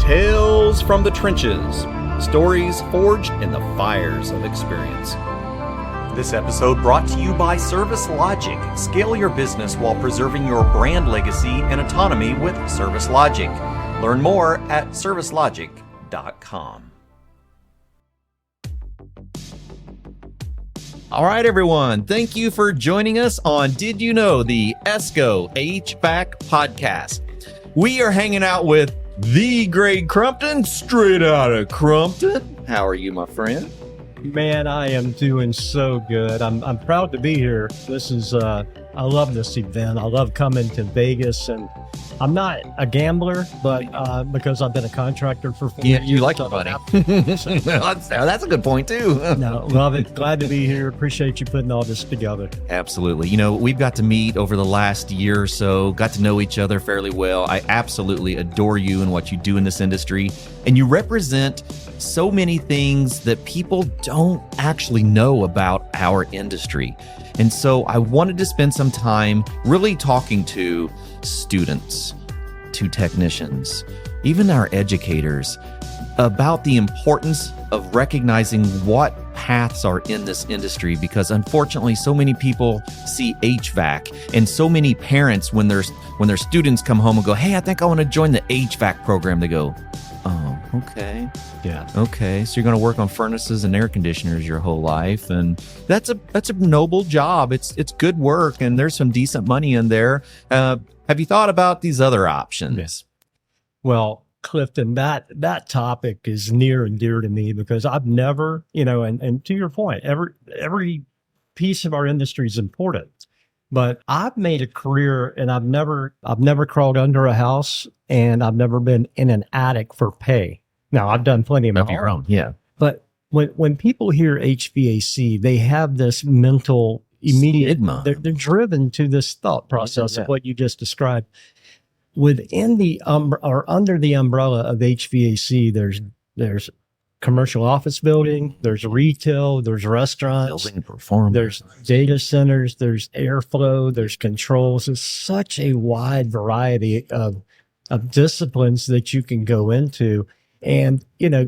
Tales from the trenches. Stories forged in the fires of experience. This episode brought to you by Service Logic. Scale your business while preserving your brand legacy and autonomy with Service Logic. Learn more at servicelogic.com. All right, everyone. Thank you for joining us on Did You Know, the ESCO HVAC podcast. We are hanging out with the Greg Crumpton, straight out of Crumpton. How are you, my friend? Man, I am doing so good. I'm proud to be here. This is, I love this event. I love coming to Vegas, and I'm not a gambler, but because I've been a contractor for 4 years. You like it, buddy. That's a good point, too. No, love it. Glad to be here. Appreciate you putting all this together. Absolutely. You know, we've got to meet over the last year or so, got to know each other fairly well. I absolutely adore you and what you do in this industry. And you represent so many things that people don't actually know about our industry. And so I wanted to spend some time really talking to students, to technicians, even our educators about the importance of recognizing what paths are in this industry, because unfortunately so many people see HVAC, and so many parents when their students come home and go, "Hey, I think I want to join the HVAC program," they go, "Oh, okay. Yeah. Okay, so you're going to work on furnaces and air conditioners your whole life, and that's a noble job. It's good work, and there's some decent money in there. Have you thought about these other options?" Yes. Well, Clifton, that topic is near and dear to me because I've never, and to your point, every piece of our industry is important. But I've made a career, and I've never crawled under a house, and I've never been in an attic for pay. Now, I've done plenty of your own, yeah. But when people hear HVAC, they have this mental immediate stigma. They're driven to this thought process of what you just described. Within the or under the umbrella of HVAC, there's commercial office building, there's retail, there's restaurants, building performance, there's data centers, there's airflow, there's controls. There's such a wide variety of disciplines that you can go into. And,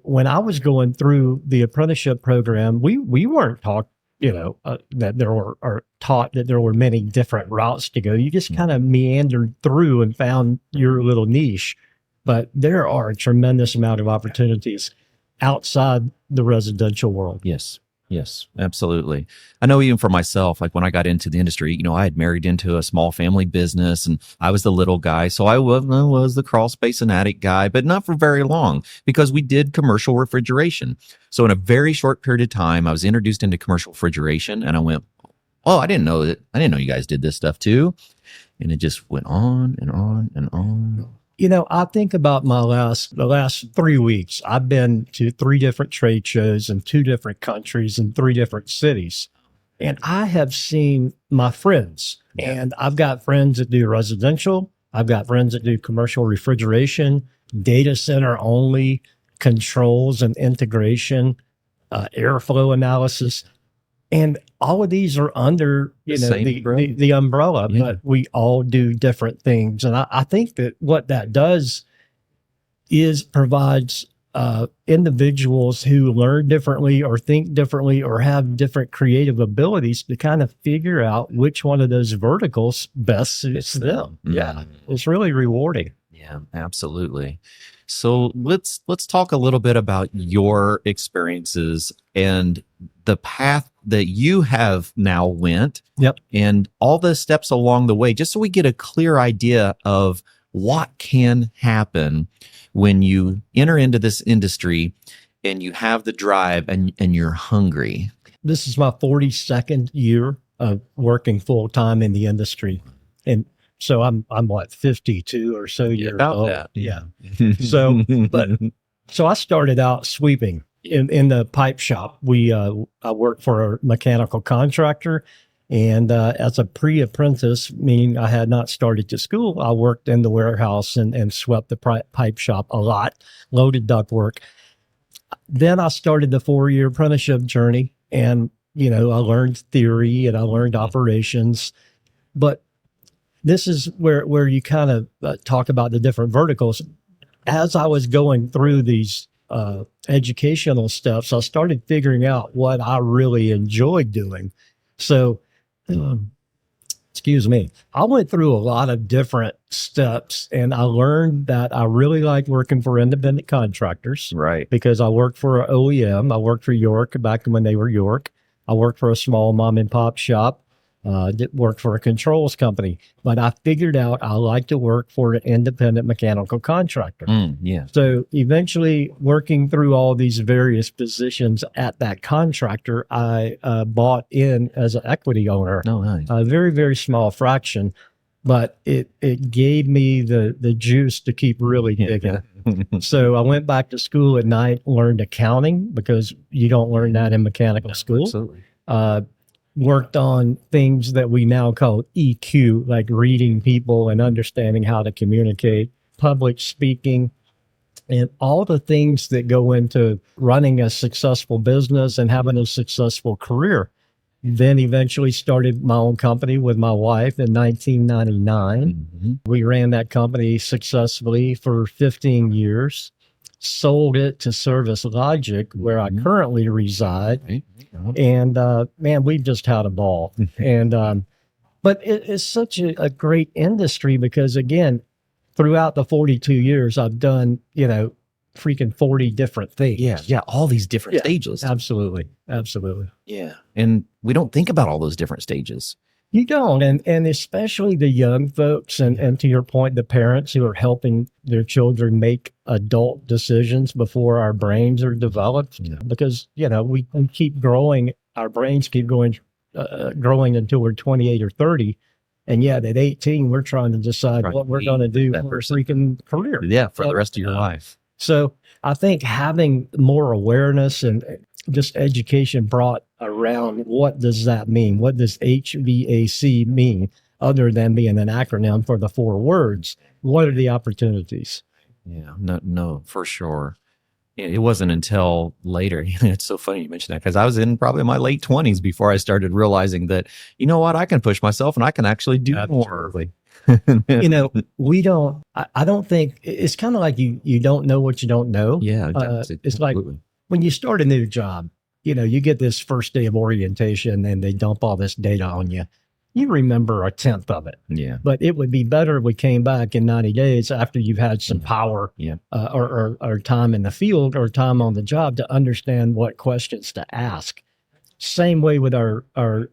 when I was going through the apprenticeship program, we weren't taught, that there were many different routes to go. You just kind of meandered through and found your little niche. But there are a tremendous amount of opportunities outside the residential world. Yes, absolutely. I know even for myself, like when I got into the industry, I had married into a small family business, and I was the little guy. So I was the crawl space and attic guy, but not for very long, because we did commercial refrigeration. So in a very short period of time, I was introduced into commercial refrigeration, and I went, "Oh, I didn't know you guys did this stuff too." And it just went on and on and on. I think about the last 3 weeks. I've been to 3 different trade shows in 2 different countries in 3 different cities. And I have seen my friends, and I've got friends that do residential. I've got friends that do commercial refrigeration, data center only, controls and integration, airflow analysis. And all of these are under, the umbrella, but we all do different things. And I think that what that does is provides individuals who learn differently or think differently or have different creative abilities to kind of figure out which one of those verticals best suits them. Yeah. It's really rewarding. Yeah, absolutely. So let's talk a little bit about your experiences and the path that you have now went. Yep. And all the steps along the way, just so we get a clear idea of what can happen when you enter into this industry and you have the drive and you're hungry. This is my 42nd year of working full time in the industry. And so I'm what, 52 or so years old. That. Yeah. So I started out sweeping in the pipe shop. I worked for a mechanical contractor, and as a pre-apprentice, meaning I had not started to school, I worked in the warehouse and swept the pipe shop a lot, loaded ductwork. Then I started the 4-year apprenticeship journey, and I learned theory and I learned operations, but this is where you kind of talk about the different verticals. as I was going through these educational steps, I started figuring out what I really enjoyed doing. So, excuse me, I went through a lot of different steps, and I learned that I really like working for independent contractors. Right. Because I worked for an OEM. I worked for York back when they were York. I worked for a small mom and pop shop. Did work for a controls company, but I figured out I like to work for an independent mechanical contractor. Yeah. So eventually, working through all these various positions at that contractor, I bought in as an equity owner. Oh, nice. A very, very small fraction, but it gave me the juice to keep really digging. So I went back to school at night, learned accounting because you don't learn that in mechanical school. Absolutely. Worked on things that we now call EQ, like reading people and understanding how to communicate, public speaking, and all the things that go into running a successful business and having a successful career. Then eventually started my own company with my wife in 1999. We ran that company successfully for 15 years, sold it to Service Logic, where I currently reside. And man, we've just had a ball. And but it's such a great industry because, again, throughout the 42 years, I've done, freaking 40 different things. Yeah. All these different stages. Absolutely. Absolutely. Yeah. And we don't think about all those different stages. You don't. And especially the young folks and to your point, the parents who are helping their children make adult decisions before our brains are developed. Because, we keep growing, our brains keep growing until we're 28 or 30. And yet at 18, we're trying to decide what we're going to do for a freaking career. Yeah, for the rest of your life. So I think having more awareness and just education brought around what does that mean? What does HVAC mean other than being an acronym for the 4 words? What are the opportunities? Yeah, no, for sure. It wasn't until later. It's so funny you mentioned that because I was in probably my late 20s before I started realizing that, you know what, I can push myself and I can actually do more. We don't, I don't think, it's kind of like you don't know what you don't know. Yeah. It's like when you start a new job, you get this first day of orientation and they dump all this data on you. You remember a tenth of it. Yeah. But it would be better if we came back in 90 days after you've had some power or time in the field or time on the job to understand what questions to ask. Same way with our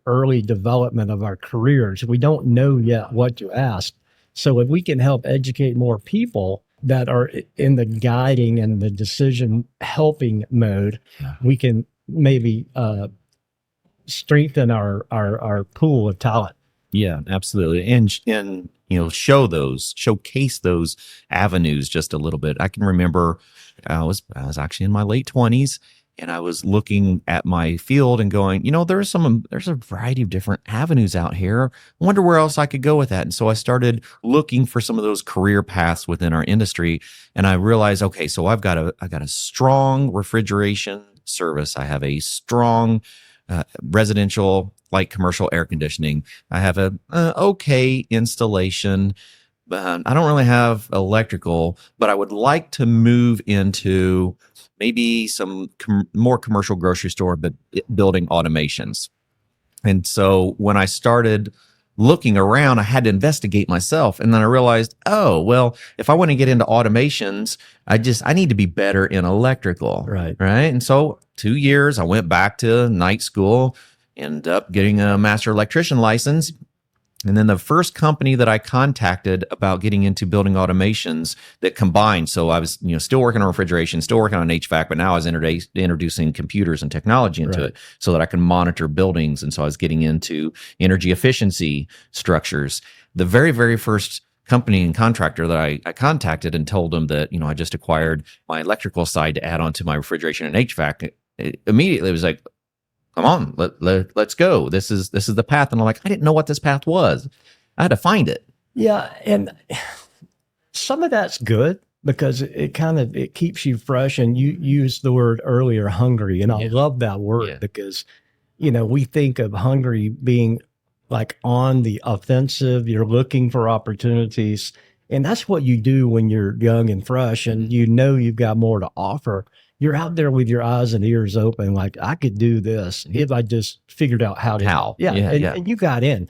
early development of our careers. We don't know yet what to ask. So if we can help educate more people that are in the guiding and the decision helping mode, we can maybe strengthen our pool of talent. Yeah, absolutely. And showcase those avenues just a little bit. I can remember I was actually in my late 20s and I was looking at my field and going, there's a variety of different avenues out here. I wonder where else I could go with that. And so I started looking for some of those career paths within our industry. And I realized, okay, so I've got a strong refrigeration service. I have a strong residential, light commercial air conditioning. I have a okay installation. I don't really have electrical, but I would like to move into maybe some more commercial grocery store, but building automations. And so when I started looking around, I had to investigate myself. And then I realized, oh, well, if I want to get into automations, I need to be better in electrical. Right. And so 2 years, I went back to night school, ended up getting a master electrician license. And then the first company that I contacted about getting into building automations that combined, so I was still working on refrigeration, still working on HVAC, but now I was introducing computers and technology into it so that I can monitor buildings. And so I was getting into energy efficiency structures. The very, very first company and contractor that I contacted and told them that, I just acquired my electrical side to add on to my refrigeration and HVAC, immediately it was like, come on, let's go. This is the path. And I'm like, I didn't know what this path was. I had to find it. Yeah. And some of that's good because it keeps you fresh. And you used the word earlier, hungry. And I love that word because, we think of hungry being like on the offensive. You're looking for opportunities. And that's what you do when you're young and fresh and you know you've got more to offer. You're out there with your eyes and ears open, like, I could do this if I just figured out how to. Yeah. And you got in.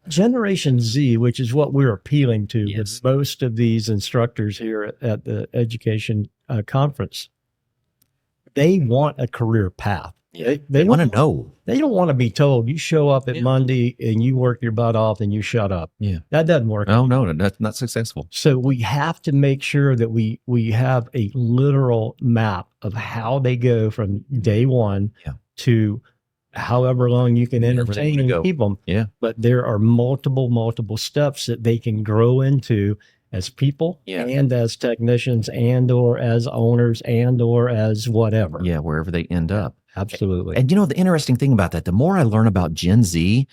Generation Z, which is what we're appealing to with most of these instructors here at the education conference, they want a career path. They want to know. They don't want to be told you show up at Monday and you work your butt off and you shut up. Yeah. That doesn't work. No, that's not successful. So we have to make sure that we have a literal map of how they go from day one to however long you can entertain and keep them. Yeah. But there are multiple steps that they can grow into as people and as technicians and or as owners and or as whatever. Yeah, wherever they end up. Absolutely. And the interesting thing about that, the more I learn about Gen Z,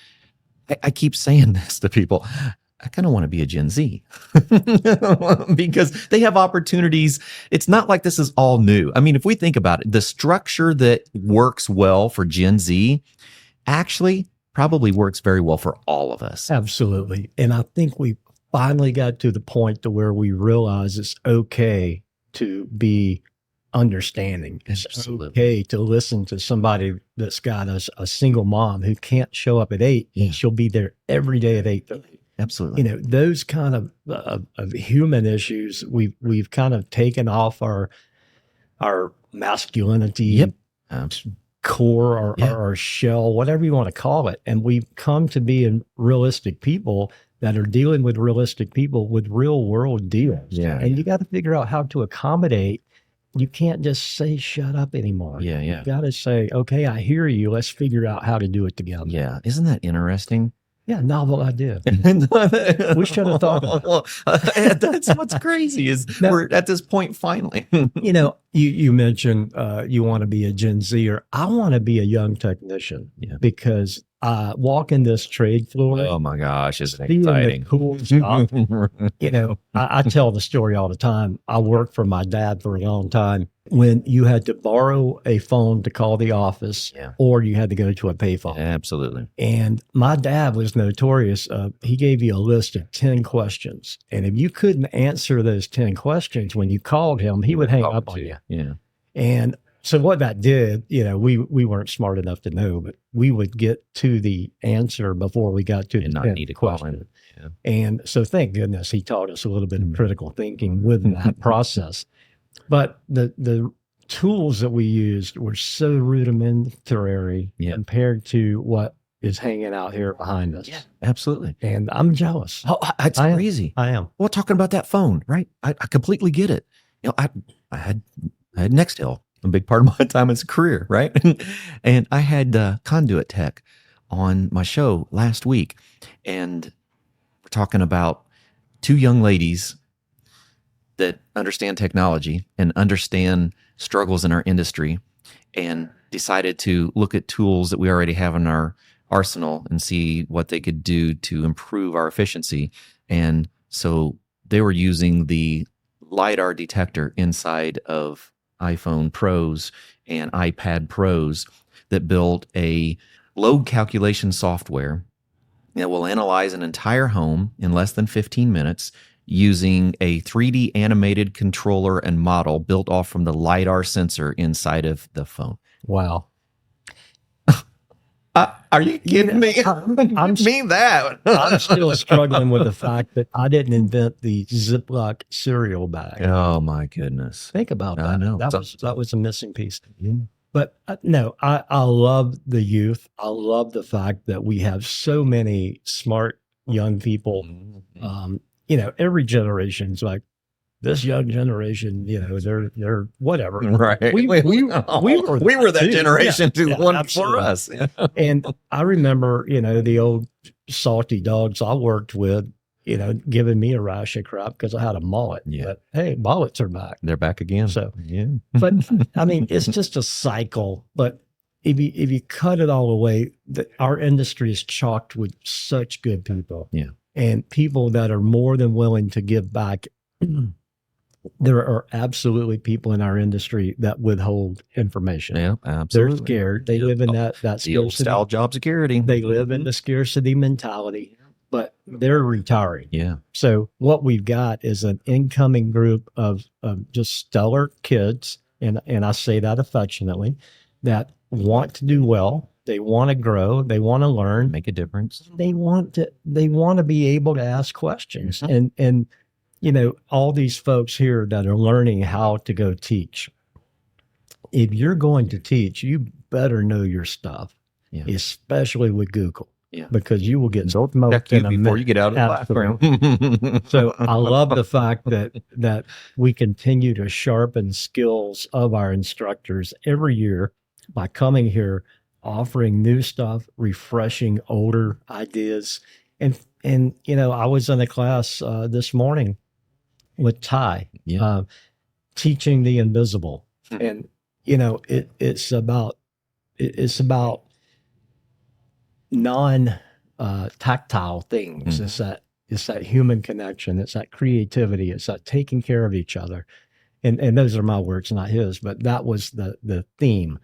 I keep saying this to people, I kind of want to be a Gen Z because they have opportunities. It's not like this is all new. I mean, if we think about it, the structure that works well for Gen Z actually probably works very well for all of us. Absolutely. And I think we finally got to the point to where we realize it's okay to be understanding. It's okay to listen to somebody that's got a single mom who can't show up at 8. And she'll be there every day at 8:30. Absolutely. Those kind of human issues, we've kind of taken off our masculinity core or our shell, whatever you want to call it. And we've come to be in realistic people that are dealing with realistic people with real world deals. Yeah. And you got to figure out how to accommodate. You can't just say, shut up anymore. Yeah. You got to say, okay, I hear you. Let's figure out how to do it together. Yeah. Isn't that interesting? Yeah, novel idea. We should have thought of it. That's what's crazy is we're at this point finally. You mentioned you want to be a Gen Zer. I want to be a young technician because walking this trade floor. Oh my gosh, isn't it exciting? Cool stuff. I tell the story all the time. I worked for my dad for a long time when you had to borrow a phone to call the office or you had to go to a payphone. Absolutely. And my dad was notorious. He gave you a list of 10 questions. And if you couldn't answer those 10 questions when you called him, he would hang up on you. Yeah. And so what that did, we weren't smart enough to know, but we would get to the answer before we got to the not need to question. Yeah. And so thank goodness he taught us a little bit of critical thinking with that process. But the tools that we used were so rudimentary compared to what is hanging out here behind us. Yeah, absolutely. And I'm jealous. Oh, it's crazy. I am. Well, talking about that phone, right? I completely get it. I had Nextel, a big part of my time as a career, right? And I had Conduit Tech on my show last week, and we're talking about two young ladies that understand technology and understand struggles in our industry and decided to look at tools that we already have in our arsenal and see what they could do to improve our efficiency. And so they were using the LiDAR detector inside of iPhone Pros and iPad Pros that built a load calculation software that will analyze an entire home in less than 15 minutes using a 3D animated controller and model built off from the LiDAR sensor inside of the phone. Wow. Are you kidding me? I'm still struggling with the fact that I didn't invent the Ziploc cereal bag. Oh my goodness. Think about that. I know. That was a missing piece. Yeah. But no, I love the youth. I love the fact that we have so many smart young people. Every generation's like, this young generation, they're whatever. Right. We were that generation too. One absolutely. for us. Yeah. And I remember, the old salty dogs I worked with, giving me a rash of crap because I had a mullet. Yeah. But hey, mullets are back. They're back again. So, yeah. But I mean, it's just a cycle. But if you cut it all away, our industry is chalked with such good people. Yeah. And people that are more than willing to give back. There are absolutely people in our industry that withhold information. Yeah, absolutely. They're scared. They live in that the old scarcity. style job security. They live in the scarcity mentality. but they're retiring. Yeah. So what we've got is an incoming group of just stellar kids, and I say that affectionately, that want to do well. They want to grow. They want to learn. Make a difference. They want to be able to ask questions. And you know, all these folks here that are learning how to go teach. If you're going to teach, you better know your stuff, especially with Google. Yeah. Because you will get smoked in a before you get out of the classroom. So I love the fact that we continue to sharpen skills of our instructors every year by coming here, offering new stuff, refreshing older ideas. And you know, I was in a class this morning with Ty, teaching the invisible. And you know, it's about non-tactile things. It's that human connection. It's that creativity. It's that taking care of each other. And those are my words, not his, but that was the theme.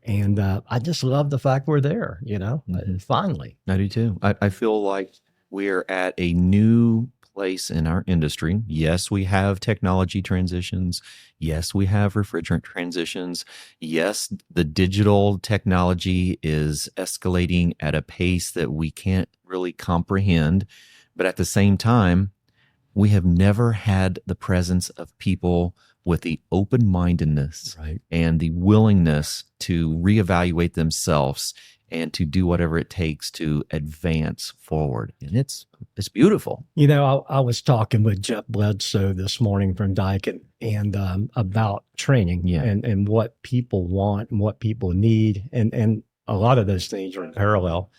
And I just love the fact we're there, you know, finally. I do too. I feel like we're at a new place in our industry. Yes, we have technology transitions. Yes, we have refrigerant transitions. Yes, the digital technology is escalating at a pace that we can't really comprehend. But at the same time, we have never had the presence of people with the open-mindedness and the willingness to reevaluate themselves and to do whatever it takes to advance forward. And it's beautiful. You know, I was talking with Jeff Bledsoe this morning from Daikin and about training and what people want and what people need. And a lot of those things are in parallel.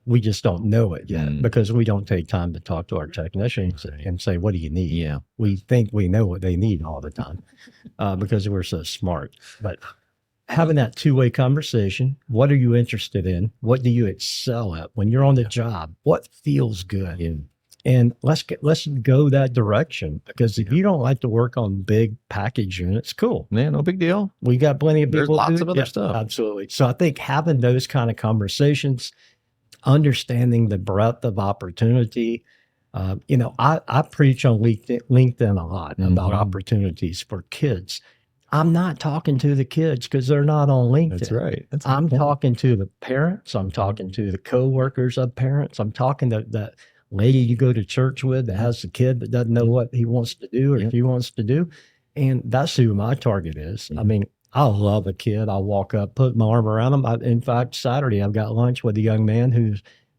We just don't know it yet because we don't take time to talk to our technicians and say, what do you need? Yeah. We think we know what they need all the time because we're so smart. But having that two-way conversation, what are you interested in? What do you excel at when you're on the job? What feels good? Yeah. And let's go that direction, because if you don't like to work on big package units, cool. Yeah, no big deal. We got plenty of people. There's lots of other stuff. Absolutely. So I think having those kind of conversations, understanding the breadth of opportunity. You know, I preach on LinkedIn a lot about opportunities for kids. I'm not talking to the kids because they're not on LinkedIn. That's right. I'm talking to the parents. I'm talking to the co-workers of parents. I'm talking to that lady you go to church with that has a kid that doesn't know what he wants to do or she wants to do. And that's who my target is. I mean, I love a kid. I'll walk up, put my arm around them. In fact, Saturday, I've got lunch with a young man who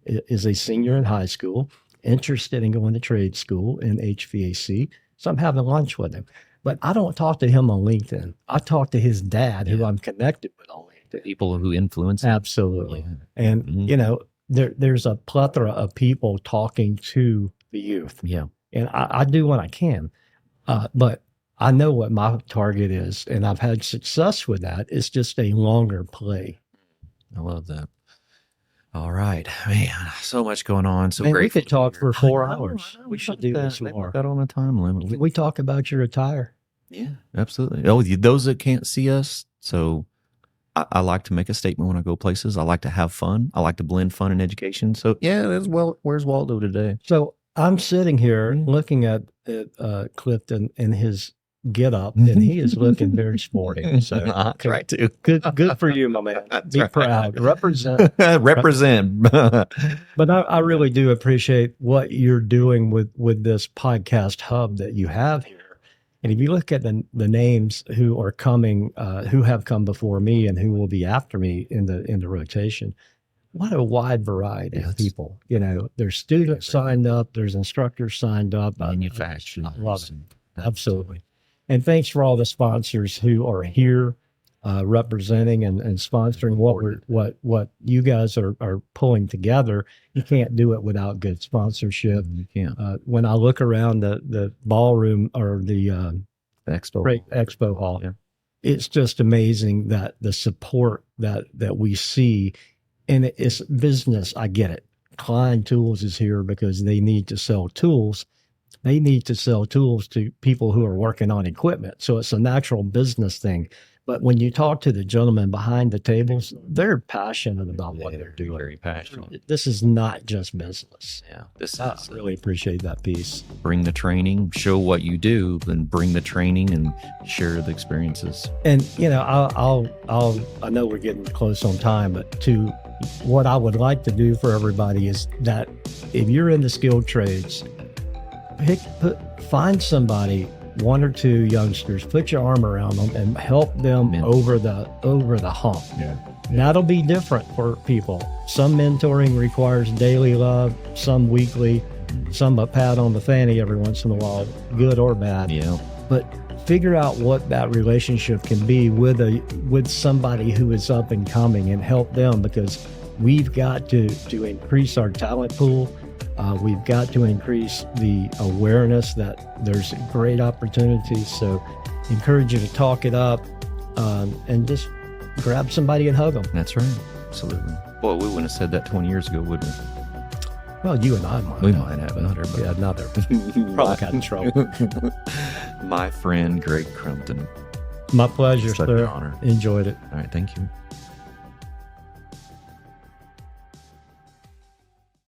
is a senior in high school, interested in going to trade school in HVAC. So I'm having lunch with him. But I don't talk to him on LinkedIn. I talk to his dad, who I'm connected with on LinkedIn. People who influence him. Absolutely. Yeah. And, you know, there's a plethora of people talking to the youth. Yeah. And I do what I can. But I know what my target is, and I've had success with that. It's just a longer play. I love that. All right, man, so much going on. So great. We could talk for 4 hours. We should do this more. Got on a time limit. We talk about your attire. Yeah, absolutely. Oh, those that can't see us. So I like to make a statement when I go places. I like to have fun. I like to blend fun and education. So yeah, where's Waldo today? So I'm sitting here looking at Clifton and his get up, and he is looking very sporty. So I try to. Good for you, my man. Be proud. Represent. Represent. But I really do appreciate what you're doing with this podcast hub that you have here. And if you look at the names who are coming, who have come before me and who will be after me in the rotation, what a wide variety of people. You know, there's students signed up, there's instructors signed up. Manufacturers. I love it. Absolutely. And thanks for all the sponsors who are here representing and sponsoring what you guys are pulling together. You can't do it without good sponsorship. You can't. When I look around the ballroom or the expo hall, it's just amazing that the support that we see. And it's business. I get it. Klein Tools is here because they need to sell tools. They need to sell tools to people who are working on equipment. So it's a natural business thing. But when you talk to the gentlemen behind the tables, they're passionate about what they're doing. Very passionate. This is not just business. Yeah. This I is really appreciate that piece. bring the training, show what you do, then bring the training and share the experiences. And I know we're getting close on time, but to what I would like to do for everybody is that if you're in the skilled trades, find somebody, one or two youngsters, put your arm around them and help them over the hump. Yeah. That'll be different for people. Some mentoring requires daily love, some weekly, some a pat on the fanny every once in a while, good or bad. Yeah. But figure out what that relationship can be with somebody who is up and coming and help them, because we've got to increase our talent pool. We've got to increase the awareness that there's great opportunities. So encourage you to talk it up and just grab somebody and hug them. That's right. Absolutely. Well, we wouldn't have said that 20 years ago, would we? Well, you and I might. We might have, but not everybody. Yeah, not everybody. Probably got in trouble. My friend, Greg Crumpton. My pleasure, Such sir. an honor. Enjoyed it. All right. Thank you.